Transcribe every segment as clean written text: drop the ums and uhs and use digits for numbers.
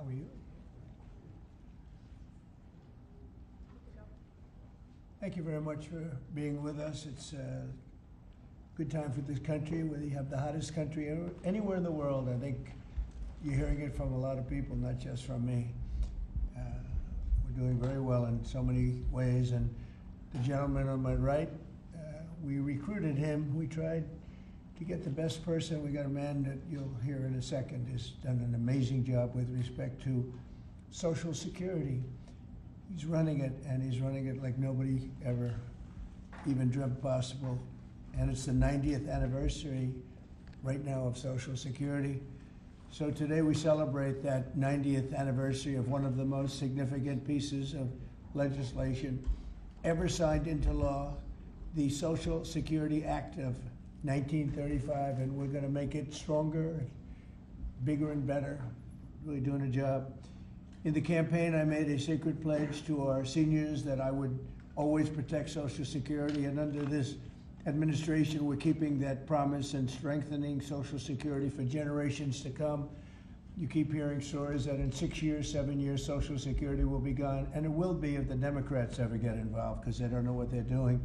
How are you? Thank you very much for being with us. It's a good time for this country, whether you have the hottest country anywhere in the world. I think you're hearing it from a lot of people, not just from me. We're doing very well in so many ways. And the gentleman on my right, we recruited him. We tried to get the best person. We got a man that you'll hear in a second has done an amazing job with respect to Social Security. He's running it, and he's running it like nobody ever even dreamt possible. And it's the 90th anniversary right now of Social Security. So today we celebrate that 90th anniversary of one of the most significant pieces of legislation ever signed into law, the Social Security Act of 1935, and we're going to make it stronger, bigger and better. Really doing a job. In the campaign, I made a sacred pledge to our seniors that I would always protect Social Security, and under this administration, we're keeping that promise and strengthening Social Security for generations to come. You keep hearing stories that in 6 years, 7 years, Social Security will be gone, and it will be if the Democrats ever get involved, because they don't know what they're doing.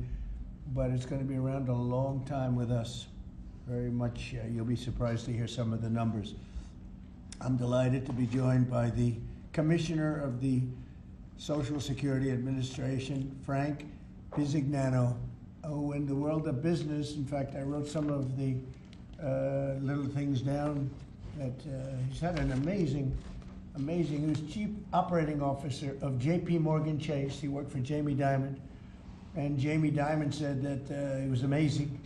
But it's going to be around a long time with us. Very much, you'll be surprised to hear some of the numbers. I'm delighted to be joined by the Commissioner of the Social Security Administration, Frank Bizignano. Oh, in the world of business, in fact, I wrote some of the little things down that he's had an amazing, he was Chief Operating Officer of JP Morgan Chase. He worked for Jamie Dimon, and Jamie Dimon said that he was amazing.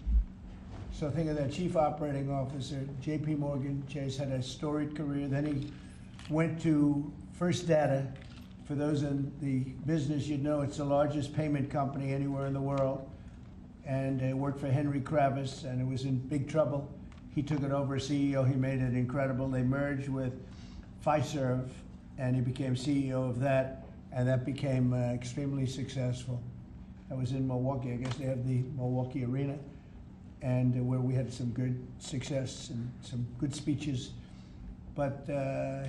So think of that, Chief Operating Officer, JP Morgan Chase, had a storied career. Then he went to First Data. For those in the business, you'd know it's the largest payment company anywhere in the world. And worked for Henry Kravis, and it was in big trouble. He took it over as CEO. He made it incredible. They merged with Fiserv, and he became CEO of that, and that became extremely successful. I was in Milwaukee. I guess they have the Milwaukee Arena, and where we had some good success and some good speeches. But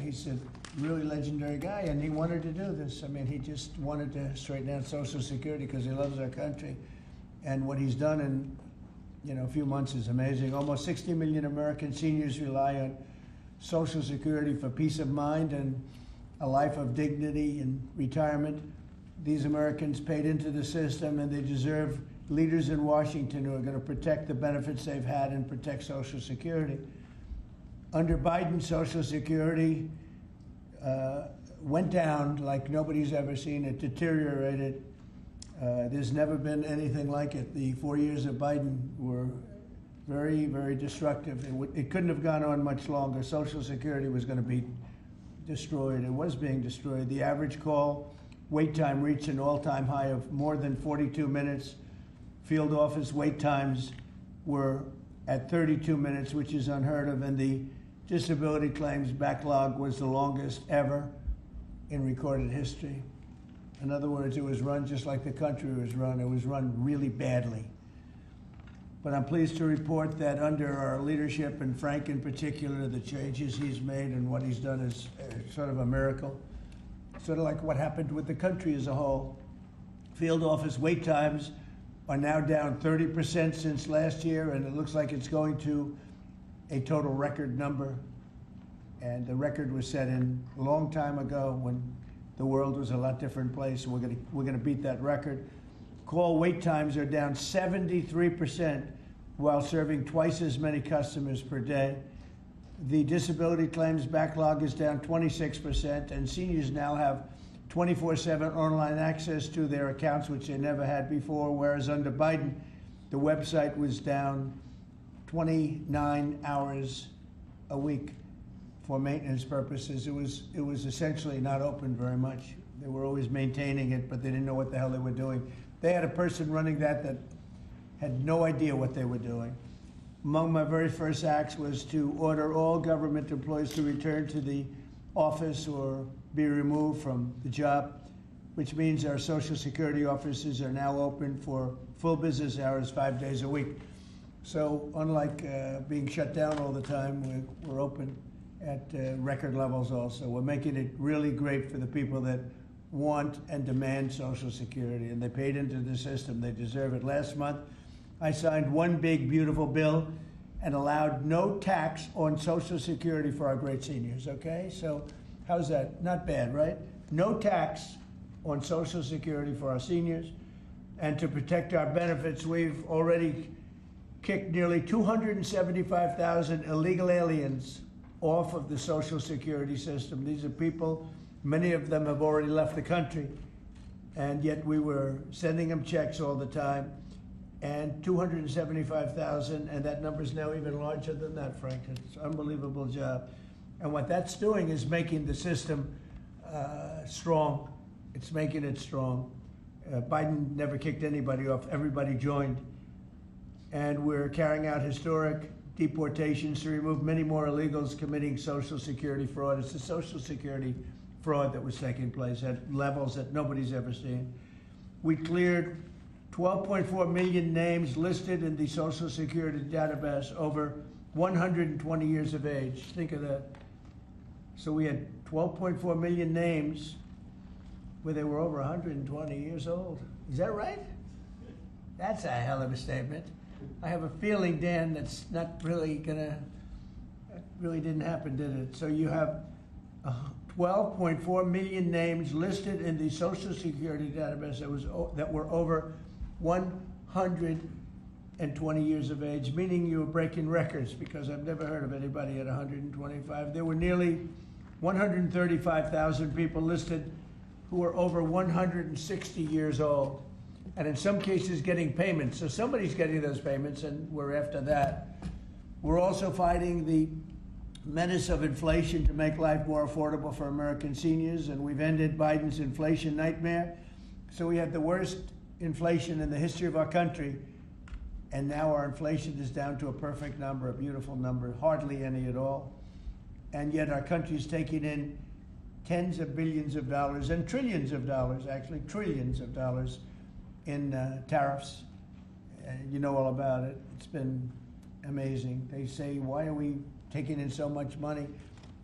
he's a really legendary guy, and he wanted to do this. I mean, he just wanted to straighten out Social Security because he loves our country. And what he's done in a few months is amazing. Almost 60 million American seniors rely on Social Security for peace of mind and a life of dignity and retirement. These Americans paid into the system, and they deserve leaders in Washington who are going to protect the benefits they've had and protect Social Security. Under Biden, Social Security went down like nobody's ever seen. It deteriorated. There's never been anything like it. The 4 years of Biden were very, very destructive. It couldn't have gone on much longer. Social Security was going to be destroyed. It was being destroyed. The average call wait time reached an all-time high of more than 42 minutes. Field office wait times were at 32 minutes, which is unheard of, and the disability claims backlog was the longest ever in recorded history. In other words, it was run just like the country was run. It was run really badly. But I'm pleased to report that under our leadership, and Frank in particular, the changes he's made and what he's done is sort of a miracle. Sort of like what happened with the country as a whole. Field office wait times are now down 30% since last year, and it looks like it's going to a total record number. And the record was set in a long time ago when the world was a lot different place. We're gonna beat that record. Call wait times are down 73% while serving twice as many customers per day. The disability claims backlog is down 26%, and seniors now have 24/7 online access to their accounts, which they never had before, whereas under Biden, the website was down 29 hours a week. For maintenance purposes. It was essentially not open very much. They were always maintaining it, but they didn't know what the hell they were doing. They had a person running that had no idea what they were doing. Among my very first acts was to order all government employees to return to the office or be removed from the job, which means our Social Security offices are now open for full business hours 5 days a week. So unlike being shut down all the time, we're open. at record levels also. We're making it really great for the people that want and demand Social Security, and they paid into the system. They deserve it. Last month, I signed one big, beautiful bill and allowed no tax on Social Security for our great seniors, okay? So how's that? Not bad, right? No tax on Social Security for our seniors. And to protect our benefits, we've already kicked nearly 275,000 illegal aliens off of the Social Security system. These are people, many of them have already left the country, and yet we were sending them checks all the time. And 275,000, and that number is now even larger than that, Frank. It's an unbelievable job. And what that's doing is making the system strong. It's making it strong. Biden never kicked anybody off. Everybody joined. And we're carrying out historic deportations to remove many more illegals committing Social Security fraud. It's the Social Security fraud that was taking place at levels that nobody's ever seen. We cleared 12.4 million names listed in the Social Security database over 120 years of age. Think of that. So we had 12.4 million names where they were over 120 years old. Is that right? That's a hell of a statement. I have a feeling, Dan, that's not really gonna, that really didn't happen, did it? So you have 12.4 million names listed in the Social Security database that were over 120 years of age, meaning you were breaking records, because I've never heard of anybody at 125. There were nearly 135,000 people listed who were over 160 years old, and in some cases getting payments. So somebody's getting those payments, and we're after that. We're also fighting the menace of inflation to make life more affordable for American seniors, and we've ended Biden's inflation nightmare. So we had the worst inflation in the history of our country, and now our inflation is down to a perfect number, a beautiful number, hardly any at all. And yet our country's taking in tens of billions of dollars and trillions of dollars, actually trillions of dollars in tariffs. You know all about it. It's been amazing. They say, why are we taking in so much money?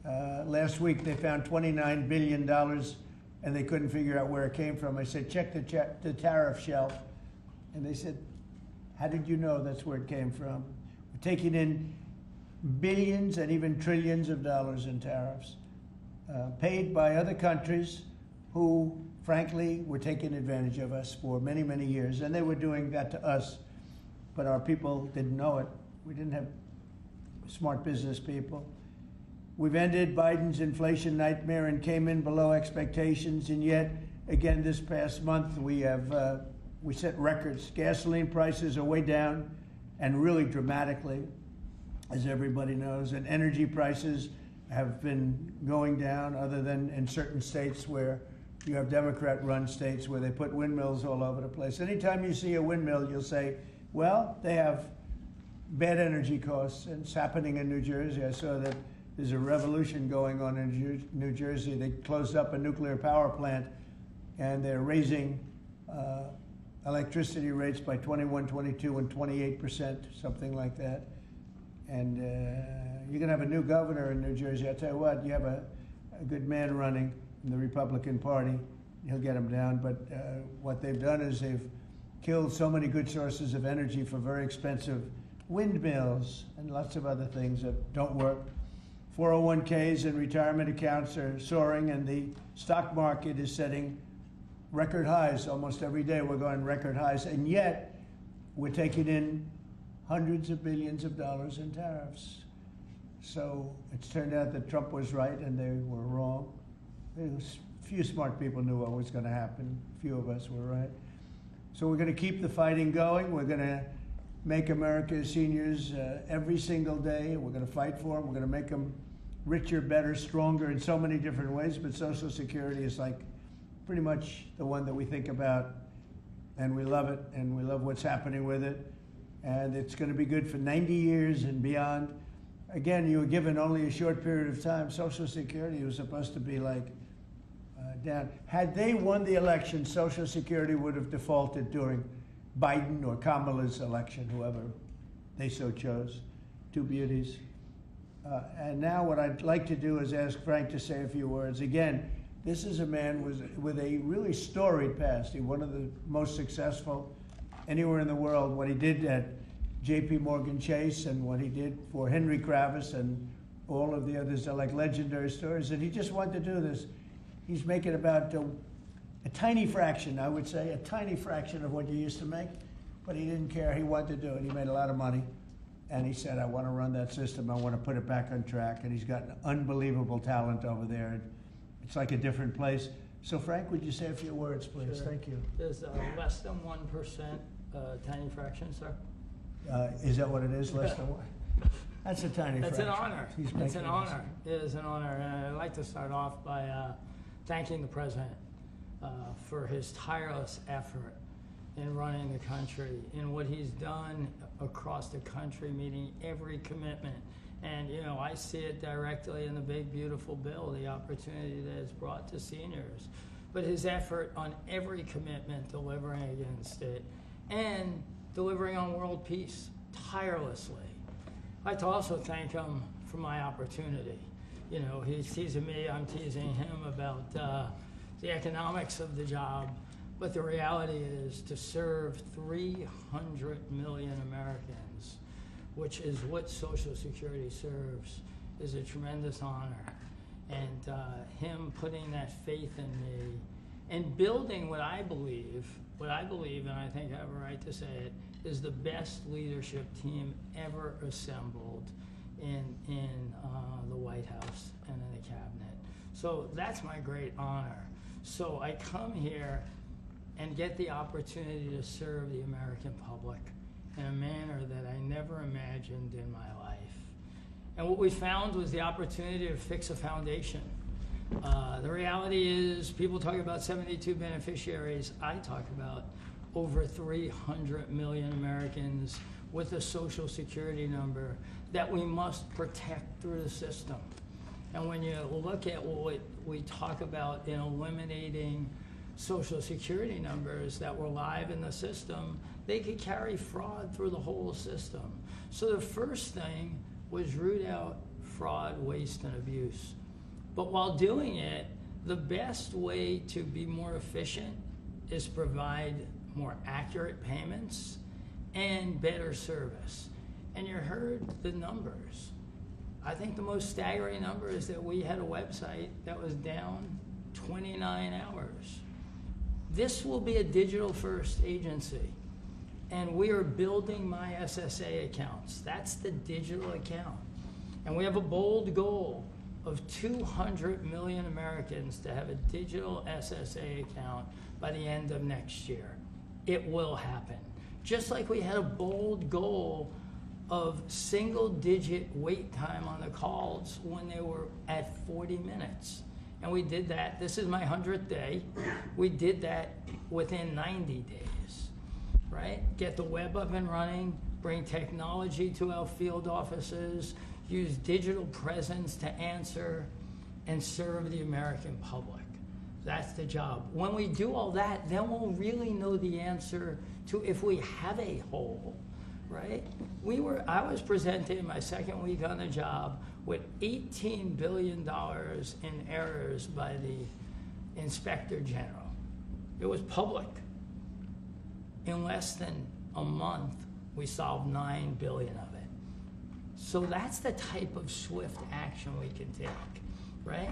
Last week they found $29 billion and they couldn't figure out where it came from. I said, check the tariff shelf. And they said, how did you know that's where it came from? We're taking in billions and even trillions of dollars in tariffs, paid by other countries who, frankly, were taking advantage of us for many, many years. And they were doing that to us, but our people didn't know it. We didn't have smart business people. We've ended Biden's inflation nightmare and came in below expectations, and yet, again, this past month, we set records. Gasoline prices are way down, and really dramatically, as everybody knows, and energy prices have been going down, other than in certain states where you have Democrat-run states where they put windmills all over the place. Anytime you see a windmill, you'll say, well, they have bad energy costs, and it's happening in New Jersey. I saw that there's a revolution going on in New Jersey. They closed up a nuclear power plant, and they're raising electricity rates by 21, 22, and 28%, something like that. And you're going to have a new governor in New Jersey. I'll tell you what, you have a good man running in the Republican Party. He'll get him down. But what they've done is they've killed so many good sources of energy for very expensive windmills and lots of other things that don't work. 401ks and retirement accounts are soaring, and the stock market is setting record highs. Almost every day we're going record highs, and yet we're taking in hundreds of billions of dollars in tariffs. So it's turned out that Trump was right and they were wrong. Few smart people knew what was going to happen. Few of us were right. So we're going to keep the fighting going. We're going to make America's seniors every single day. We're going to fight for them. We're going to make them richer, better, stronger in so many different ways. But Social Security is like pretty much the one that we think about, and we love it, and we love what's happening with it. And it's going to be good for 90 years and beyond. Again, you were given only a short period of time. Social Security was supposed to be like down. Had they won the election, Social Security would have defaulted during Biden or Kamala's election, whoever they so chose. Two beauties. And now what I'd like to do is ask Frank to say a few words. Again, this is a man with a really storied past. He's one of the most successful anywhere in the world. What he did at J.P. Morgan Chase and what he did for Henry Kravis and all of the others are like legendary stories. And he just wanted to do this. He's making about a tiny fraction, I would say, a tiny fraction of what you used to make. But he didn't care. He wanted to do it. He made a lot of money. And he said, I want to run that system. I want to put it back on track. And he's got an unbelievable talent over there. It's like a different place. So Frank, would you say a few words, please? Sure. Thank you. There's less than 1% tiny fraction, sir. Is that what it is, less than one? That's a tiny That's fraction. an honor. It's an honor. It is an honor. And I'd like to start off by thanking the president for his tireless effort in running the country, in what he's done across the country, meeting every commitment. And, you know, I see it directly in the big, beautiful bill, the opportunity that it's brought to seniors. But his effort on every commitment, delivering against it, and delivering on world peace tirelessly. I'd like to also thank him for my opportunity. You know, he's teasing me, I'm teasing him about the economics of the job. But the reality is to serve 300 million Americans, which is what Social Security serves, is a tremendous honor. And him putting that faith in me and building what I believe, and I think I have a right to say it, is the best leadership team ever assembled in the White House and in the cabinet. So that's my great honor. So I come here and get the opportunity to serve the American public in a manner that I never imagined in my life. And what we found was the opportunity to fix a foundation. The reality is, people talk about 72 beneficiaries. I talk about over 300 million Americans with a Social Security number that we must protect through the system. And when you look at what we talk about in eliminating Social Security numbers that were live in the system, they could carry fraud through the whole system. So the first thing was root out fraud, waste, and abuse. But while doing it, the best way to be more efficient is provide more accurate payments and better service. And you heard the numbers. I think the most staggering number is that we had a website that was down 29 hours. This will be a digital-first agency, and we are building my SSA accounts. That's the digital account. And we have a bold goal of 200 million Americans to have a digital SSA account by the end of next year. It will happen. Just like we had a bold goal of single-digit wait time on the calls when they were at 40 minutes. And we did that. This is my 100th day. We did that within 90 days, right? Get the web up and running, bring technology to our field offices, use digital presence to answer and serve the American public. That's the job. When we do all that, then we'll really know the answer to if we have a hole, right? I was presented in my second week on the job with $18 billion in errors by the Inspector General. It was public. In less than a month, we solved $9 billion of it. So that's the type of swift action we can take, right?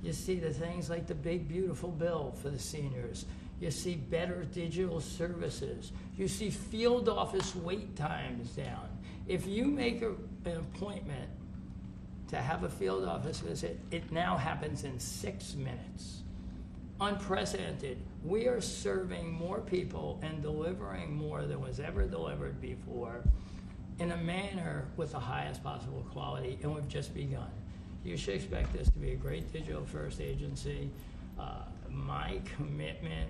You see the things like the big, beautiful bill for the seniors. You see better digital services. You see field office wait times down. If you make an appointment to have a field office visit, it now happens in 6 minutes. Unprecedented. We are serving more people and delivering more than was ever delivered before in a manner with the highest possible quality, and we've just begun. You should expect this to be a great digital-first agency. My commitment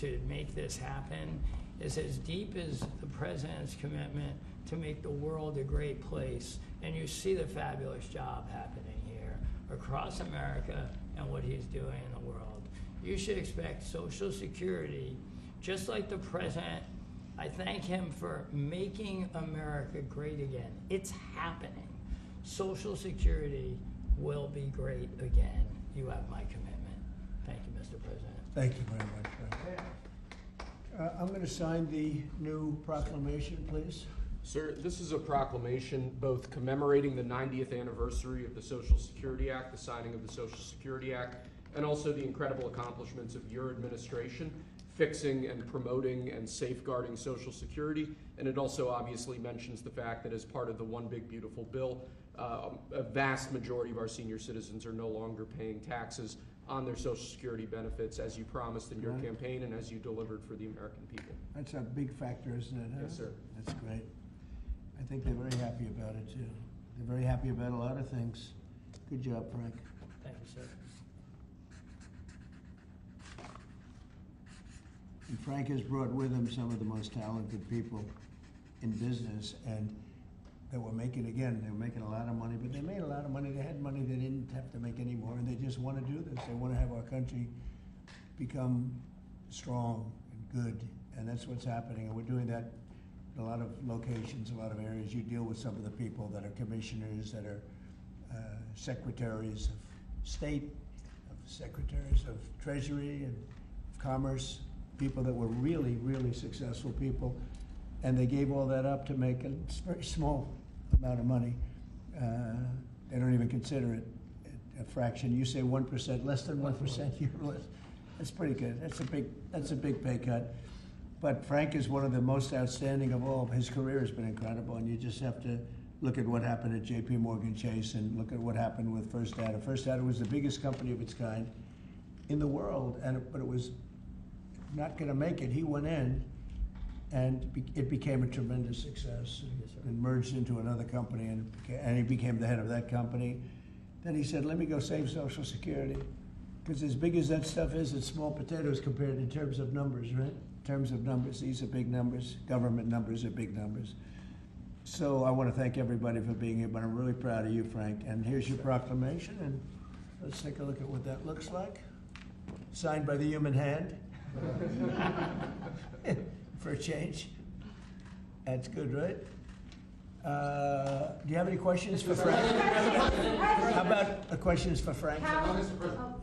to make this happen is as deep as the president's commitment to make the world a great place. And you see the fabulous job happening here across America and what he's doing in the world. You should expect Social Security, just like the president. I thank him for making America great again. It's happening. Social Security will be great again. You have my commitment. Thank you, Mr. President. Thank you very much, Frank. I'm going to sign the new proclamation, please. Sir, this is a proclamation both commemorating the 90th anniversary of the Social Security Act, the signing of the Social Security Act, and also the incredible accomplishments of your administration fixing and promoting and safeguarding Social Security. And it also obviously mentions the fact that as part of the One Big Beautiful Bill, a vast majority of our senior citizens are no longer paying taxes on their Social Security benefits as you promised in your campaign and as you delivered for the American people. That's a big factor, isn't it? Huh? Yes, sir. That's great. I think they're very happy about it, too. They're very happy about a lot of things. Good job, Frank. Thank you, sir. And Frank has brought with him some of the most talented people in business, and that were making, again, they were making a lot of money, but they made a lot of money. They had money they didn't have to make anymore, and they just want to do this. They want to have our country become strong and good, and that's what's happening. And we're doing that in a lot of locations, a lot of areas. You deal with some of the people that are commissioners, that are secretaries of state, secretaries of treasury and of commerce, people that were really, really successful people, and they gave all that up to make a very small amount of money. They don't even consider it a fraction. You say 1%, less than 1%. That's pretty good. That's a big pay cut. But Frank is one of the most outstanding of all. His career has been incredible, and you just have to look at what happened at J.P. Morgan Chase and look at what happened with First Data. First Data was the biggest company of its kind in the world, but it was not going to make it. He went in, and it became a tremendous success. And merged into another company, and he became the head of that company. Then he said, let me go save Social Security. Because as big as that stuff is, it's small potatoes compared in terms of numbers, right? In terms of numbers, these are big numbers. Government numbers are big numbers. So I want to thank everybody for being here, but I'm really proud of you, Frank. And here's your proclamation, and let's take a look at what that looks like. Signed by the human hand. For a change. That's good, right? Do you have any questions for Frank? How about questions for Frank?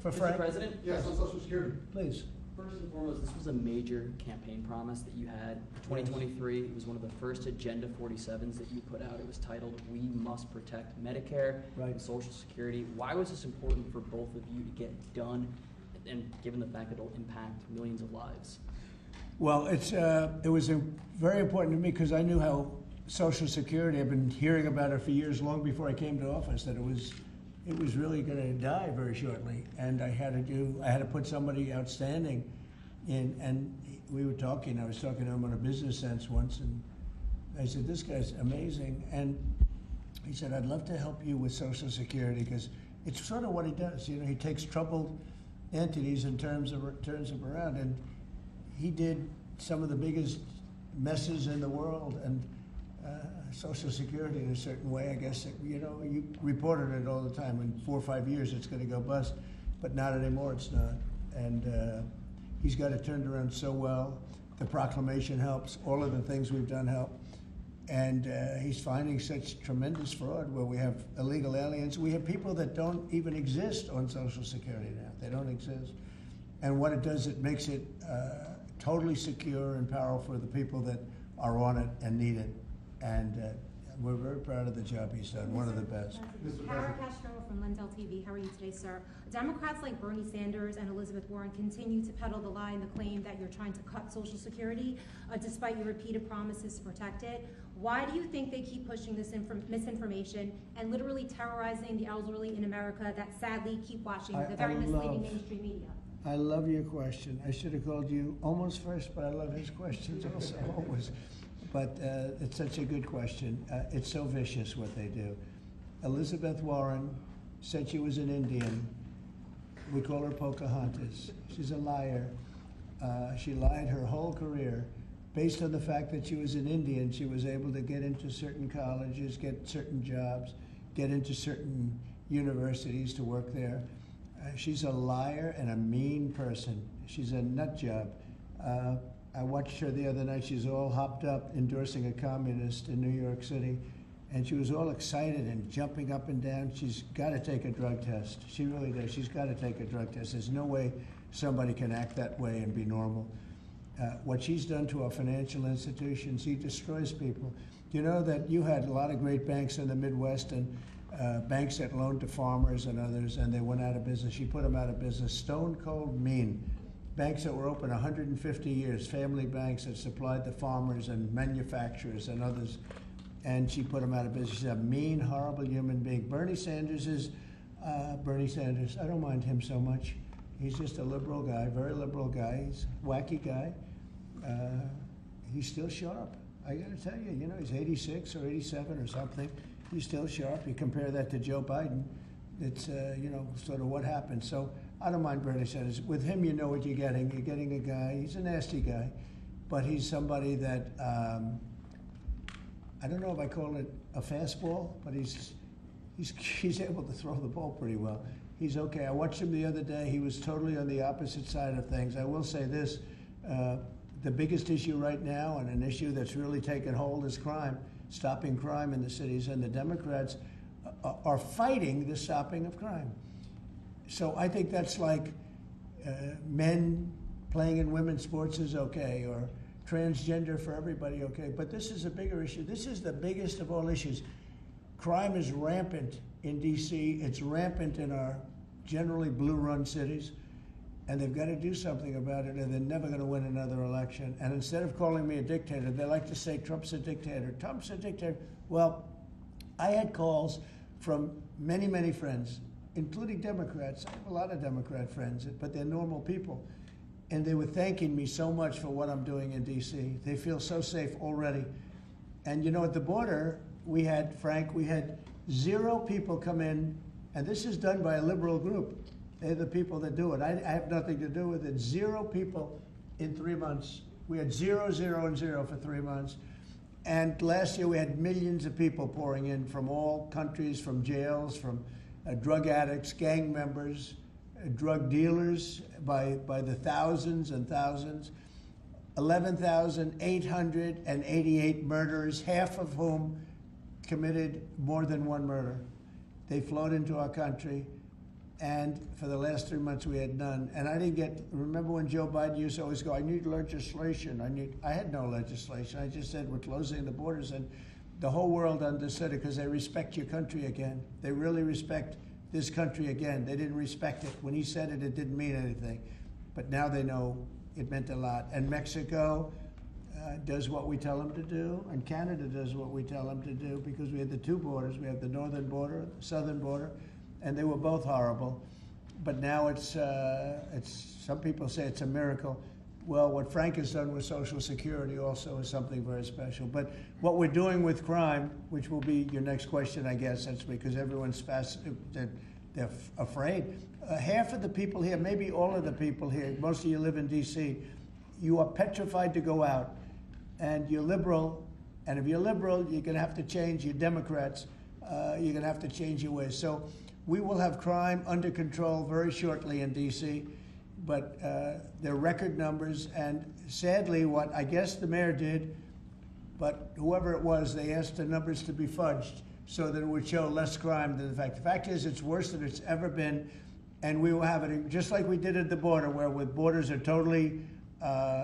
For Frank? Mr. President? Yes, on Social Security. Please. First and foremost, this was a major campaign promise that you had. 2023, it was one of the first Agenda 47s that you put out. It was titled, We Must Protect Medicare and Social Security. Why was this important for both of you to get done, and given the fact that it'll impact millions of lives? Well, it was very important to me because I knew how Social Security, I've been hearing about it for years, long before I came to office, that it was really going to die very shortly, and I had to put somebody outstanding in. And we were talking. I was talking to him on a business sense once, and I said, "This guy's amazing." And he said, "I'd love to help you with Social Security because it's sort of what he does. You know, he takes troubled entities and turns them around." And he did some of the biggest messes in the world, and Social Security in a certain way, I guess, you know, you reported it all the time. In 4 or 5 years, it's going to go bust, but not anymore, it's not. And he's got it turned around so well. The proclamation helps. All of the things we've done help. And he's finding such tremendous fraud where we have illegal aliens. We have people that don't even exist on Social Security now. They don't exist. And what it does, it makes it totally secure and powerful for the people that are on it and need it. And we're very proud of the job he's done, one of the best. Kara Castro from Lindell TV. How are you today, sir? Democrats like Bernie Sanders and Elizabeth Warren continue to peddle the lie and the claim that you're trying to cut Social Security, despite your repeated promises to protect it. Why do you think they keep pushing this misinformation and literally terrorizing the elderly in America that sadly keep watching the very misleading mainstream media? I love your question. I should have called you almost first, but I love his questions also, always. But it's such a good question. It's so vicious what they do. Elizabeth Warren said she was an Indian. We call her Pocahontas. She's a liar. She lied her whole career. Based on the fact that she was an Indian, she was able to get into certain colleges, get certain jobs, get into certain universities to work there. She's a liar and a mean person. She's a nut job. I watched her the other night. She's all hopped up endorsing a communist in New York City. And she was all excited and jumping up and down. She's got to take a drug test. She really does. She's got to take a drug test. There's no way somebody can act that way and be normal. What she's done to our financial institutions, he destroys people. You know that you had a lot of great banks in the Midwest and banks that loaned to farmers and others, and they went out of business. She put them out of business. Stone cold mean. Banks that were open 150 years, family banks that supplied the farmers and manufacturers and others, and she put them out of business. She's a mean, horrible human being. Bernie Sanders is Bernie Sanders. I don't mind him so much. He's just a liberal guy, very liberal guy. He's a wacky guy. He's still sharp. I got to tell you, you know, he's 86 or 87 or something. He's still sharp. You compare that to Joe Biden, it's, you know, sort of what happened. So I don't mind Bernie Sanders. With him, you know what you're getting. You're getting a guy, he's a nasty guy, but he's somebody that, I don't know if I call it a fastball, but he's able to throw the ball pretty well. He's okay. I watched him the other day. He was totally on the opposite side of things. I will say this, the biggest issue right now, and an issue that's really taken hold, is crime, stopping crime in the cities, and the Democrats are fighting the stopping of crime. So I think that's like men playing in women's sports is okay, or transgender for everybody okay, but this is a bigger issue. This is the biggest of all issues. Crime is rampant in DC, it's rampant in our generally blue-run cities, and they've got to do something about it, or they're never going to win another election. And instead of calling me a dictator, they like to say Trump's a dictator. Trump's a dictator. Well, I had calls from many, many friends, including Democrats. I have a lot of Democrat friends, but they're normal people. And they were thanking me so much for what I'm doing in DC. They feel so safe already. And you know, at the border, we had 0 people come in, and this is done by a liberal group. They're the people that do it. I have nothing to do with it. 0 people in 3 months. We had 0, 0, and 0 for 3 months. And last year we had millions of people pouring in from all countries, from jails, from drug addicts, gang members, drug dealers by the thousands and thousands. 11,888 murderers, half of whom committed more than one murder. They flowed into our country, and for the last 3 months we had none. And I didn't get, remember when Joe Biden used to always go, I need legislation, I had no legislation. I just said we're closing the borders, and the whole world understood it because they respect your country again. They really respect this country again. They didn't respect it. When he said it, it didn't mean anything. But now they know it meant a lot. And Mexico does what we tell them to do, and Canada does what we tell them to do, because we had the 2 borders. We have the northern border, the southern border, and they were both horrible. But now it's some people say it's a miracle. Well, what Frank has done with Social Security also is something very special. But what we're doing with crime, which will be your next question, I guess, that's because everyone's they're afraid. Half of the people here, maybe all of the people here, most of you live in DC, you are petrified to go out. And you're liberal, and if you're liberal, you're going to have to change. You're Democrats, you're going to have to change your ways. So we will have crime under control very shortly in DC, but they're record numbers. And sadly, what I guess the mayor did, but whoever it was, they asked the numbers to be fudged so that it would show less crime than the fact. The fact is, it's worse than it's ever been, and we will have it just like we did at the border, where with borders are totally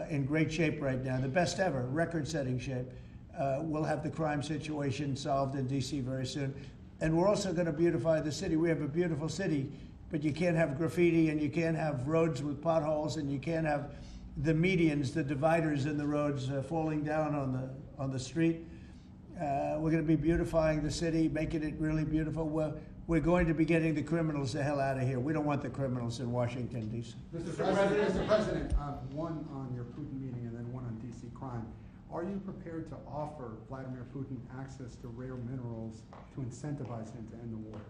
in great shape right now, the best ever, record-setting shape. We'll have the crime situation solved in DC very soon. And we're also going to beautify the city. We have a beautiful city, but you can't have graffiti, and you can't have roads with potholes, and you can't have the medians, the dividers in the roads falling down on the street. We're going to be beautifying the city, making it really beautiful. We're going to be getting the criminals the hell out of here. We don't want the criminals in Washington, D.C. Mr. President, one on your Putin meeting and then one on D.C. crime. Are you prepared to offer Vladimir Putin access to rare minerals to incentivize him to end the war?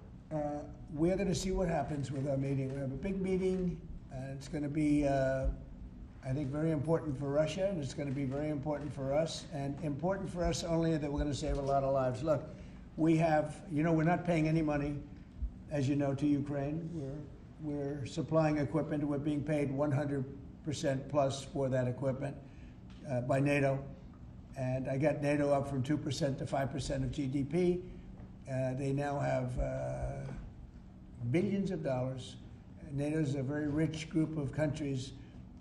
We're going to see what happens with our meeting. We have a big meeting. It's going to be, I think, very important for Russia, and it's going to be very important for us, and important for us only that we're going to save a lot of lives. Look, we have, we're not paying any money, as you know, to Ukraine. We're supplying equipment. We're being paid 100% plus for that equipment by NATO. And I got NATO up from 2% to 5% of GDP. They now have billions of dollars. NATO is a very rich group of countries,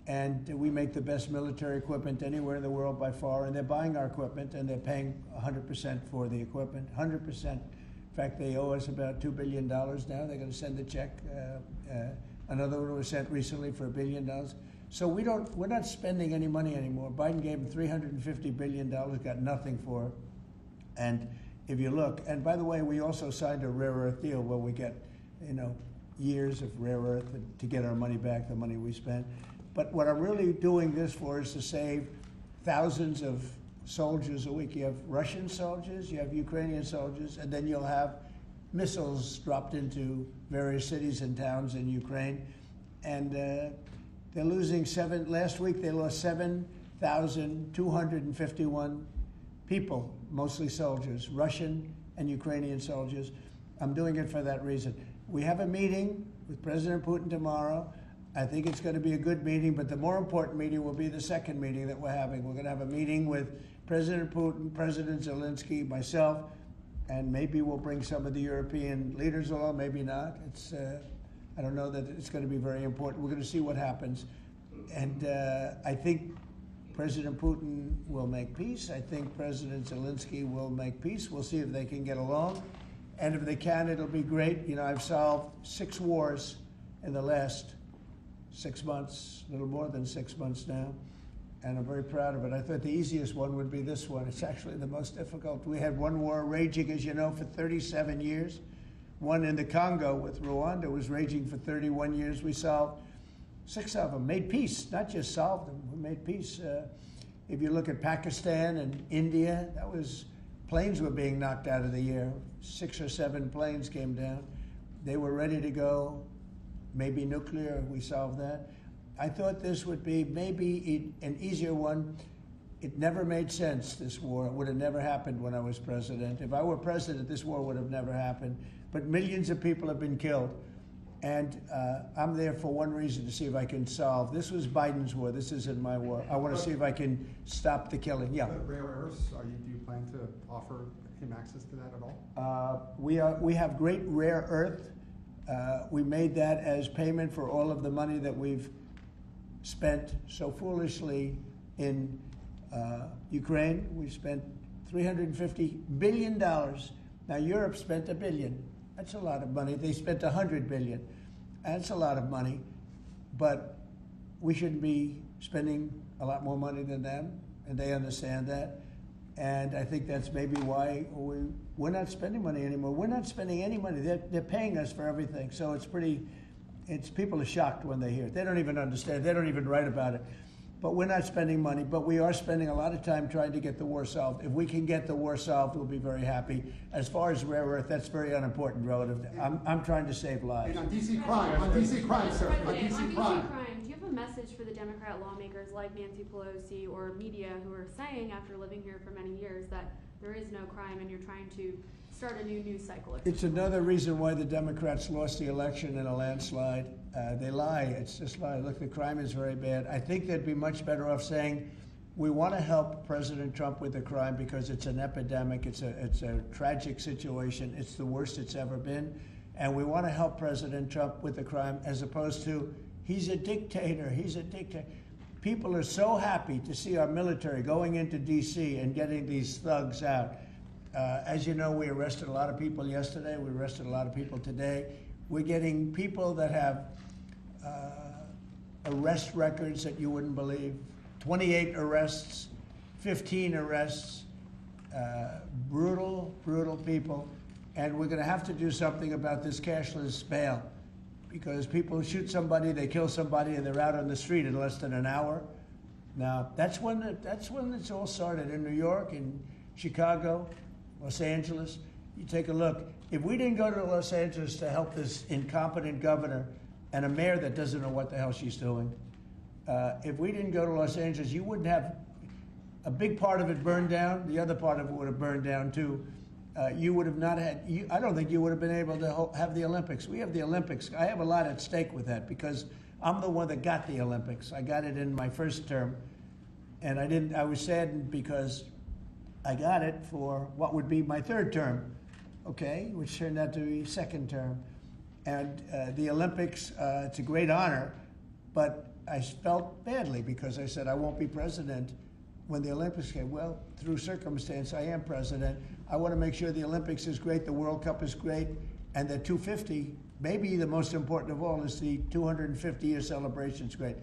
and we make the best military equipment anywhere in the world by far, and they're buying our equipment, and they're paying 100% for the equipment, 100%. In fact, they owe us about $2 billion now. They're going to send a check. Another one was sent recently for $1 billion. So we're not spending any money anymore. Biden gave them $350 billion, got nothing for it. And if you look, and by the way, we also signed a rare earth deal where we get, years of rare earth to get our money back, the money we spent. But what I'm really doing this for is to save thousands of soldiers a week. You have Russian soldiers, you have Ukrainian soldiers, and then you'll have missiles dropped into various cities and towns in Ukraine. And they're losing last week they lost 7,251 people, mostly soldiers, Russian and Ukrainian soldiers. I'm doing it for that reason. We have a meeting with President Putin tomorrow. I think it's going to be a good meeting, but the more important meeting will be the second meeting that we're having. We're going to have a meeting with President Putin, President Zelensky, myself, and maybe we'll bring some of the European leaders along, maybe not. I don't know that it's going to be very important. We're going to see what happens. And I think President Putin will make peace. I think President Zelensky will make peace. We'll see if they can get along. And if they can, it'll be great. I've solved 6 wars in the last 6 months, a little more than 6 months now. And I'm very proud of it. I thought the easiest one would be this one. It's actually the most difficult. We had one war raging, as you know, for 37 years. One in the Congo with Rwanda was raging for 31 years. We solved 6 of them, made peace, not just solved them, we made peace. If you look at Pakistan and India, planes were being knocked out of the air. 6 or 7 planes came down. They were ready to go, maybe nuclear, we solved that. I thought this would be maybe an easier one. It never made sense, this war. It would have never happened when I was president. If I were president, this war would have never happened. But millions of people have been killed. And I'm there for one reason, to see if I can solve. This was Biden's war. This isn't my war. I want to see if I can stop the killing. Yeah. But rare earths, do you plan to offer him access to that at all? We have great rare earth. We made that as payment for all of the money that we've spent so foolishly in Ukraine. We spent $350 billion. Now Europe spent $1 billion. That's a lot of money. They spent $100 billion. That's a lot of money, but we shouldn't be spending a lot more money than them, and they understand that. And I think that's maybe why we're not spending money anymore. We're not spending any money. They're paying us for everything. So people are shocked when they hear it. They don't even understand. They don't even write about it. But we're not spending money, but we are spending a lot of time trying to get the war solved. If we can get the war solved, we'll be very happy. As far as rare earth, that's very unimportant relative. I'm trying to save lives. And on DC crime, sir, on DC crime. Do you have a message for the Democrat lawmakers like Nancy Pelosi or media who are saying, after living here for many years, that there is no crime and you're trying to start a new news cycle? It's another reason why the Democrats lost the election in a landslide. They lie. It's just lie. Look, the crime is very bad. I think they'd be much better off saying, we want to help President Trump with the crime because it's an epidemic. It's a tragic situation. It's the worst it's ever been. And we want to help President Trump with the crime, as opposed to, he's a dictator. He's a dictator. People are so happy to see our military going into D.C. and getting these thugs out. As you know, we arrested a lot of people yesterday. We arrested a lot of people today. We're getting people that have arrest records that you wouldn't believe. 28 arrests, 15 arrests, brutal, brutal people. And we're going to have to do something about this cashless bail, because people shoot somebody, they kill somebody, and they're out on the street in less than an hour. Now, that's when it's all started, in New York, in Chicago, Los Angeles. You take a look. If we didn't go to Los Angeles to help this incompetent governor and a mayor that doesn't know what the hell she's doing, if we didn't go to Los Angeles, you wouldn't have a big part of it burned down. The other part of it would have burned down too. You would have not had, I don't think you would have been able to have the Olympics. We have the Olympics. I have a lot at stake with that, because I'm the one that got the Olympics. I got it in my first term, and I was saddened because I got it for what would be my third term, okay, which turned out to be second term. And the Olympics, it's a great honor, but I felt badly because I said I won't be president when the Olympics came. Well, through circumstance, I am president. I want to make sure the Olympics is great, the World Cup is great, and the 250, maybe the most important of all, is the 250-year celebration is great.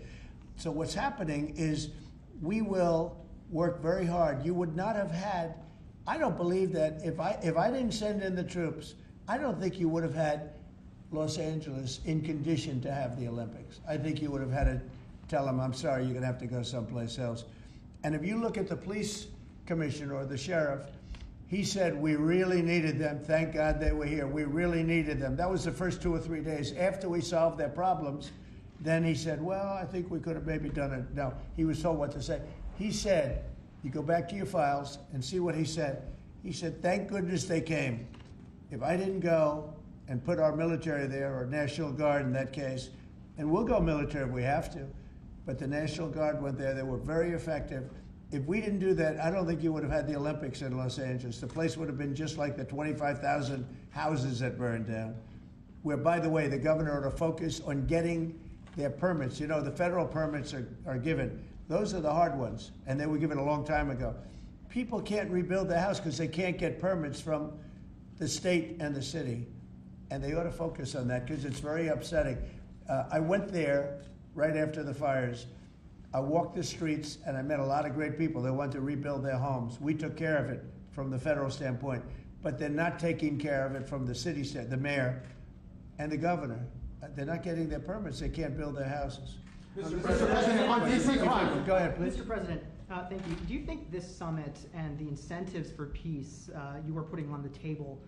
So what's happening is we will work very hard. You would not have had, I don't believe that if I didn't send in the troops, I don't think you would have had Los Angeles in condition to have the Olympics. I think you would have had to tell them, I'm sorry, you're going to have to go someplace else. And if you look at the police commissioner or the sheriff, he said, we really needed them. Thank God they were here. We really needed them. That was the first 2 or 3 days. After we solved their problems, then he said, well, I think we could have maybe done it. No, he was told what to say. He said, you go back to your files and see what he said. He said, thank goodness they came. If I didn't go and put our military there, or National Guard in that case, and we'll go military if we have to, but the National Guard went there. They were very effective. If we didn't do that, I don't think you would have had the Olympics in Los Angeles. The place would have been just like the 25,000 houses that burned down, where, by the way, the governor ought to focus on getting their permits. You know, the federal permits are given. Those are the hard ones, and they were given a long time ago. People can't rebuild their house because they can't get permits from the state and the city, and they ought to focus on that because it's very upsetting. I went there right after the fires. I walked the streets, and I met a lot of great people that want to rebuild their homes. We took care of it from the federal standpoint, but they're not taking care of it from the city side, the mayor and the governor. They're not getting their permits. They can't build their houses. Mr. President, on DC crime. Go ahead, please. Mr. President, thank you. Do you think this summit and the incentives for peace you are putting on the table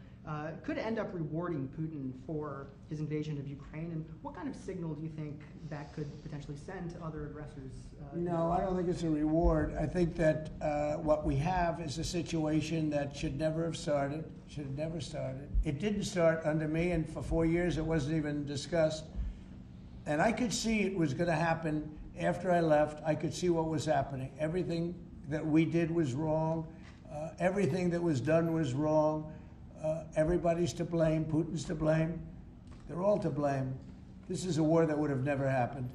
could end up rewarding Putin for his invasion of Ukraine? And what kind of signal do you think that could potentially send to other aggressors? No, I don't think it's a reward. I think that what we have is a situation that should never have started, should have never started. It didn't start under me, and for 4 years it wasn't even discussed. And I could see it was going to happen after I left. I could see what was happening. Everything that we did was wrong. Everything that was done was wrong. Everybody's to blame. Putin's to blame. They're all to blame. This is a war that would have never happened.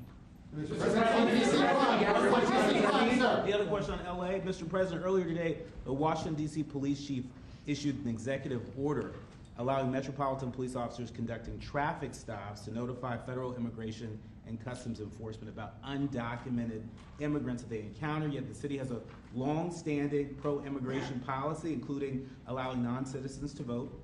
Mr. President, on DC crime, sir. The other question on LA, Mr. President, earlier today, the Washington D.C. police chief issued an executive order allowing metropolitan police officers conducting traffic stops to notify federal immigration and customs enforcement about undocumented immigrants that they encounter. Yet the city has a long-standing pro-immigration policy, including allowing non-citizens to vote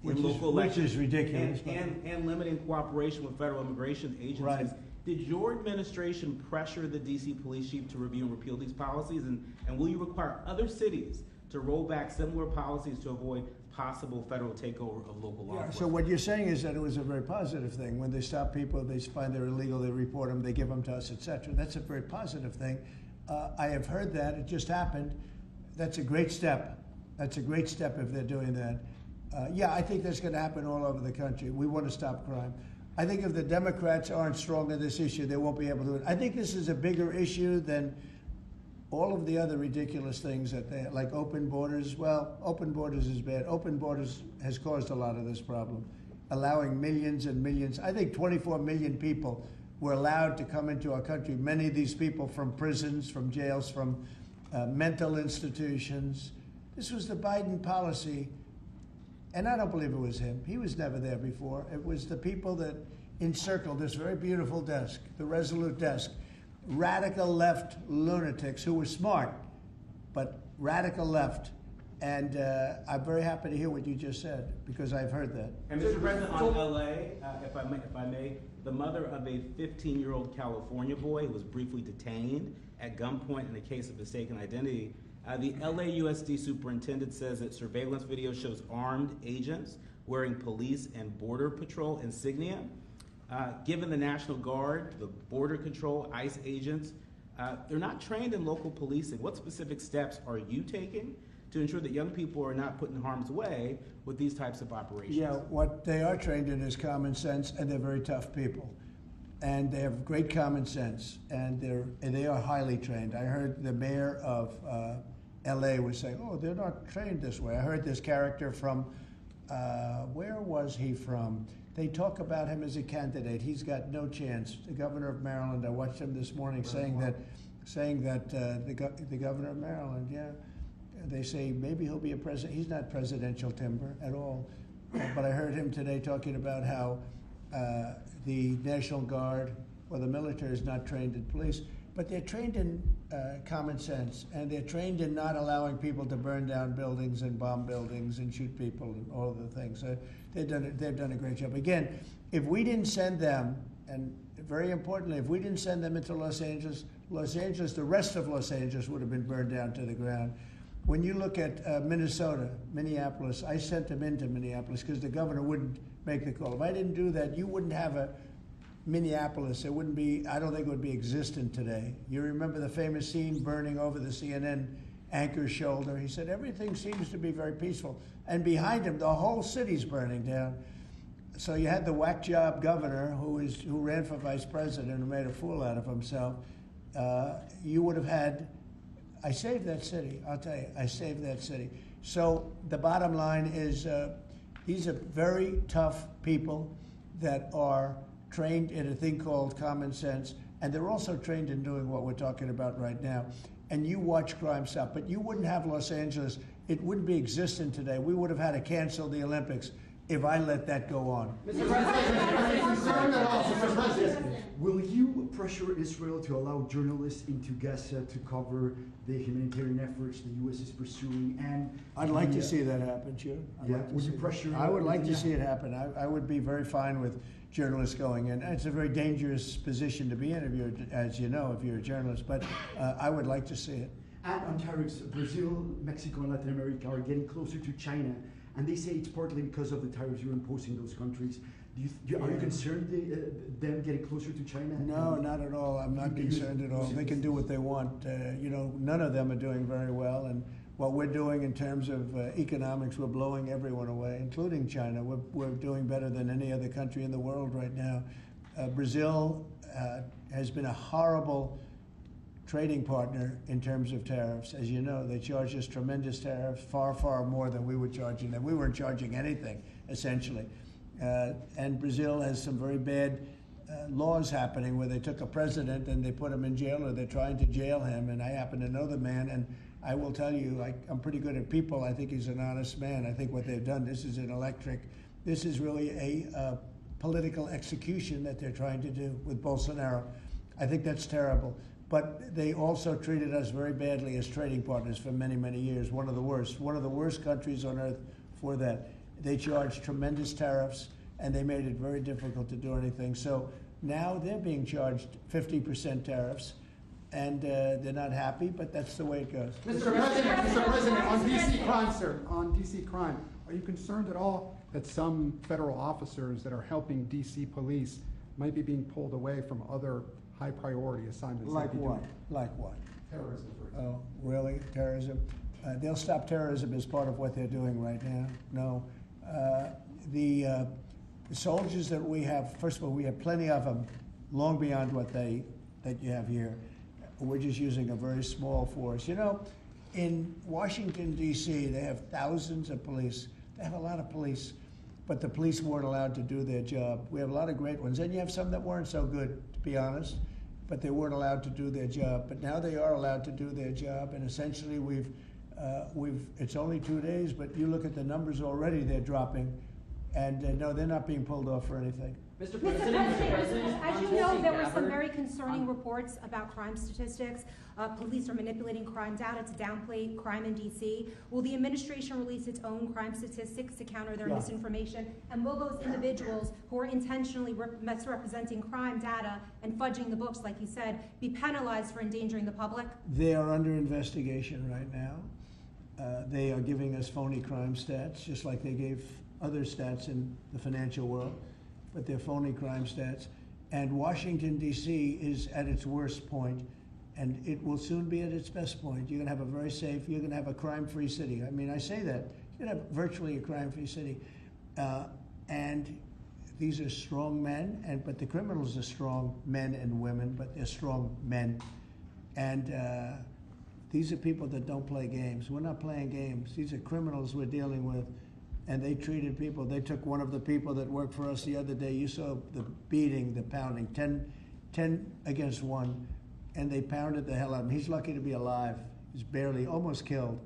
in local elections. Which is ridiculous. And limiting cooperation with federal immigration agencies. Right. Did your administration pressure the D.C. police chief to review and repeal these policies? And will you require other cities to roll back similar policies to avoid possible federal takeover of local law enforcement? So what you're saying is that it was a very positive thing. When they stop people, they find they're illegal, they report them, they give them to us, etc. That's a very positive thing. I have heard that. It just happened. That's a great step. That's a great step if they're doing that. Yeah, I think that's going to happen all over the country. We want to stop crime. I think if the Democrats aren't strong on this issue, they won't be able to do it. I think this is a bigger issue than all of the other ridiculous things that they, like open borders. Well, open borders is bad. Open borders has caused a lot of this problem, allowing millions and millions. I think 24 million people were allowed to come into our country. Many of these people from prisons, from jails, from mental institutions. This was the Biden policy. And I don't believe it was him. He was never there before. It was the people that encircled this very beautiful desk, the Resolute desk. Radical left lunatics who were smart, but radical left. And I'm very happy to hear what you just said, because I've heard that. And Mr. President, on LA, if I may, the mother of a 15-year-old California boy who was briefly detained at gunpoint in a case of mistaken identity, the LAUSD superintendent says that surveillance video shows armed agents wearing police and border patrol insignia. Given the National Guard, the Border Control, ICE agents, they're not trained in local policing. What specific steps are you taking to ensure that young people are not put in harm's way with these types of operations? Yeah, what they are trained in is common sense, and they're very tough people. And they have great common sense, and they are highly trained. I heard the mayor of L.A. was saying, oh, they're not trained this way. I heard this character from, where was he from? They talk about him as a candidate. He's got no chance. The governor of Maryland, I watched him this morning saying that the governor of Maryland, yeah, they say maybe he'll be a president. He's not presidential timber at all. But I heard him today talking about how the National Guard or the military is not trained in police, but they're trained in common sense, and they're trained in not allowing people to burn down buildings and bomb buildings and shoot people and all of the things. They've done a great job. Again, if we didn't send them, and very importantly, if we didn't send them into Los Angeles, the rest of Los Angeles would have been burned down to the ground. When you look at Minnesota, Minneapolis, I sent them into Minneapolis because the governor wouldn't make the call. If I didn't do that, you wouldn't have a Minneapolis. It wouldn't be, I don't think it would be existent today. You remember the famous scene burning over the CNN anchor's shoulder? He said, everything seems to be very peaceful. And behind him, the whole city's burning down. So you had the whack job governor who ran for vice president, who made a fool out of himself. You would have had, I saved that city, I'll tell you, I saved that city. So the bottom line is these are very tough people that are trained in a thing called common sense, and they're also trained in doing what we're talking about right now. And you watch crime stop, but you wouldn't have Los Angeles, it wouldn't be existent today. We would have had to cancel the Olympics if I let that go on. Mr. President, will you pressure Israel to allow journalists into Gaza to cover the humanitarian efforts the U.S. is pursuing? And I'd like to see that happen, sure. Would you pressure? I would like to see it happen. I would be very fine with journalists going in. It's a very dangerous position to be in, as you know, if you're a journalist, but I would like to see it. And on tariffs, Brazil, Mexico, and Latin America are getting closer to China, and they say it's partly because of the tariffs you're imposing in those countries. Are you concerned them getting closer to China? No, not at all. I'm not concerned at all. They can do what they want. None of them are doing very well, and what we're doing in terms of economics, we're blowing everyone away, including China. We're doing better than any other country in the world right now. Brazil has been a horrible trading partner in terms of tariffs. As you know, they charge us tremendous tariffs, far, far more than we were charging them. We weren't charging anything, essentially. And Brazil has some very bad laws happening where they took a president and they put him in jail, or they're trying to jail him. And I happen to know the man, and I will tell you, I'm pretty good at people. I think he's an honest man. I think what they've done, this is really a political execution that they're trying to do with Bolsonaro. I think that's terrible. But they also treated us very badly as trading partners for many, many years. One of the worst countries on earth for that. They charged tremendous tariffs, and they made it very difficult to do anything. So now they're being charged 50% tariffs, and they're not happy, but that's the way it goes. Mr. President, on DC crime, sir, on DC crime, are you concerned at all that some federal officers that are helping DC police might be being pulled away from other high priority assignments? Like what? Like what? Terrorism, for example. Oh, really? Terrorism? They'll stop terrorism as part of what they're doing right now. No. The soldiers that we have, first of all, we have plenty of them, long beyond what that you have here. We're just using a very small force. You know, in Washington, D.C., they have thousands of police. They have a lot of police, but the police weren't allowed to do their job. We have a lot of great ones, and you have some that weren't so good, to be honest, but they weren't allowed to do their job. But now they are allowed to do their job, and essentially it's only 2 days, but you look at the numbers already, they're dropping, and no, they're not being pulled off for anything. Mr. Mr. President, President, as you know, Tulsi there were some Gabbard very concerning reports about crime statistics. Police are manipulating crime data to downplay crime in DC. Will the administration release its own crime statistics to counter their misinformation? And will those individuals who are intentionally misrepresenting crime data and fudging the books, like you said, be penalized for endangering the public? They are under investigation right now. They are giving us phony crime stats, just like they gave other stats in the financial world, but they're phony crime stats. And Washington, D.C. is at its worst point, and it will soon be at its best point. You're going to have a very safe, you're going to have a crime-free city. I mean, I say that. You're going to have virtually a crime-free city. And these are strong men, but the criminals are strong men and women, but they're strong men. And These are people that don't play games. We're not playing games. These are criminals we're dealing with. And they treated people. They took one of the people that worked for us the other day. You saw the beating, the pounding, 10 against 1. And they pounded the hell out of him. He's lucky to be alive. He's barely, almost killed.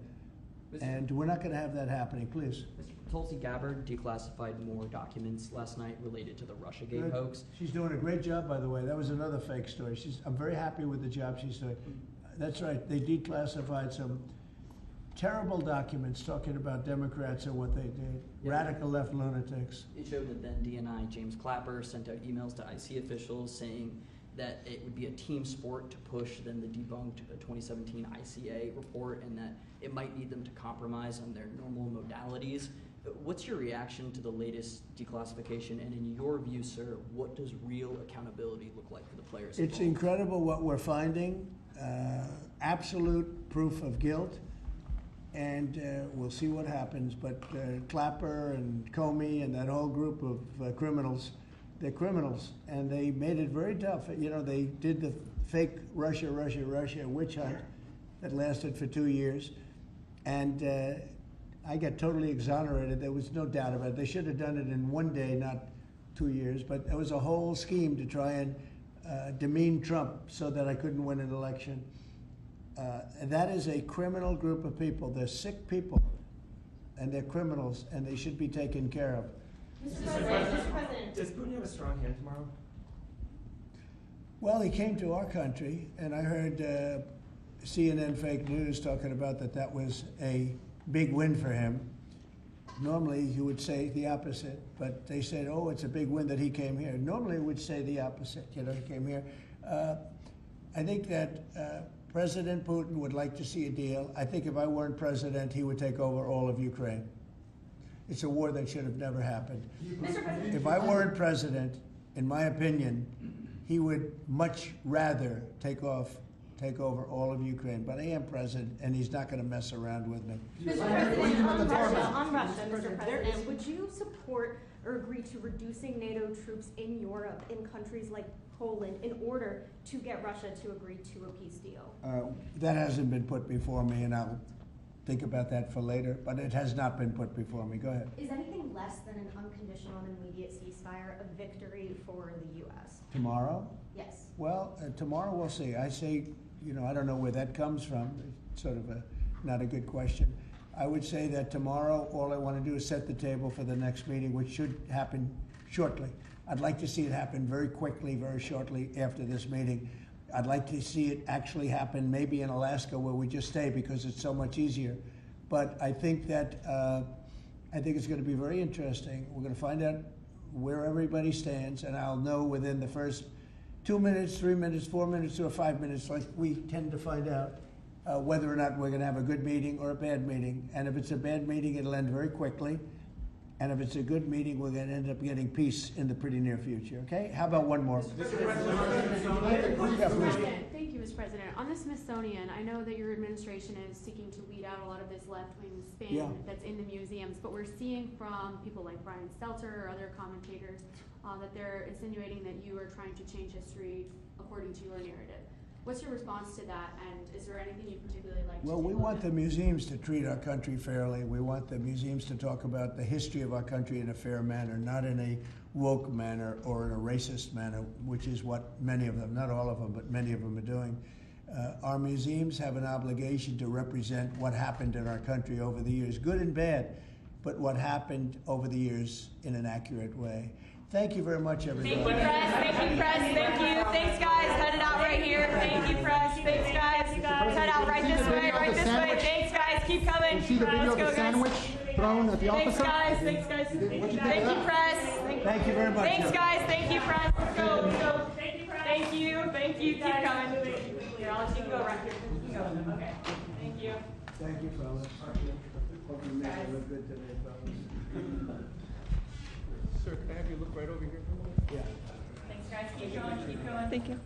And we're not going to have that happening, please. Tulsi Gabbard declassified more documents last night related to the Russiagate Good. hoax. She's doing a great job, by the way. That was another fake story. I'm very happy with the job she's doing. That's right. They declassified some terrible documents talking about Democrats and what they did. Yeah. Radical left lunatics. It showed that then DNI James Clapper sent out emails to IC officials saying that it would be a team sport to push then the debunked 2017 ICA report and that it might need them to compromise on their normal modalities. What's your reaction to the latest declassification? And in your view, sir, what does real accountability look like for the players involved? It's incredible what we're finding. Absolute proof of guilt. And we'll see what happens. But Clapper and Comey and that whole group of criminals, they're criminals. And they made it very tough. You know, they did the fake Russia witch hunt that lasted for 2 years. And I got totally exonerated. There was no doubt about it. They should have done it in 1 day, not 2 years. But it was a whole scheme to try and demean Trump so that I couldn't win an election. And that is a criminal group of people. They're sick people, and they're criminals, and they should be taken care of. Mr. President. Does Putin have a strong hand tomorrow? Well, he came to our country, and I heard CNN fake news talking about that was a big win for him. Normally, you would say the opposite, but they said, oh, it's a big win that he came here. Normally, we would say the opposite, you know, he came here. I think that President Putin would like to see a deal. I think if I weren't president, he would take over all of Ukraine. It's a war that should have never happened. If I weren't president, in my opinion, he would much rather take over all of Ukraine. But I am president, and he's not going to mess around with me. Mr. President, on Russia, Mr. President, would you support or agree to reducing NATO troops in Europe, in countries like Poland, in order to get Russia to agree to a peace deal? That hasn't been put before me, and I'll think about that for later, but it has not been put before me. Go ahead. Is anything less than an unconditional and immediate ceasefire a victory for the U.S.? Tomorrow? Yes. Well, tomorrow we'll see. I say, you know, I don't know where that comes from. It's sort of not a good question. I would say that tomorrow all I want to do is set the table for the next meeting, which should happen shortly. I'd like to see it happen very quickly, very shortly after this meeting. I'd like to see it actually happen maybe in Alaska where we just stay because it's so much easier. But I think that it's going to be very interesting. We're going to find out where everybody stands, and I'll know within the first 2 minutes, 3 minutes, 4 minutes, or 5 minutes, like we tend to find out whether or not we're going to have a good meeting or a bad meeting. And if it's a bad meeting, it'll end very quickly. And if it's a good meeting, we're going to end up getting peace in the pretty near future, okay? How about one more? Thank you, Mr. President. On the Smithsonian, I know that your administration is seeking to weed out a lot of this left-wing spin that's in the museums, but we're seeing from people like Brian Stelter or other commentators that they're insinuating that you are trying to change history according to your narrative. What's your response to that, and is there anything you particularly like to do? Well, we want the museums to treat our country fairly. We want the museums to talk about the history of our country in a fair manner, not in a woke manner or in a racist manner, which is what many of them, not all of them, but many of them are doing. Our museums have an obligation to represent what happened in our country over the years, good and bad, but what happened over the years in an accurate way. Thank you very much, everybody. Thank you, press. Thank you, press. Thank you. Thanks, guys. Headed out right here. Thank you, press. Thanks, guys. Head out right this way. Right this way. Thanks, guys. Keep coming. You see the video of the sandwich thrown at the officer? Thanks, guys. Thank you, press. Thank you very much. Thanks, guys. Thank you, press. Let's go. Let's go. Thank you, press. Thank you. Thank you. Keep coming. Here, I'll let you go right here. You can go. Okay. Thank you. Thank you, fellas. Hope you make it look good today, fellas. Sir, can I have you look right over here? Yeah. Thanks, guys. Keep going. Keep going. Thank you.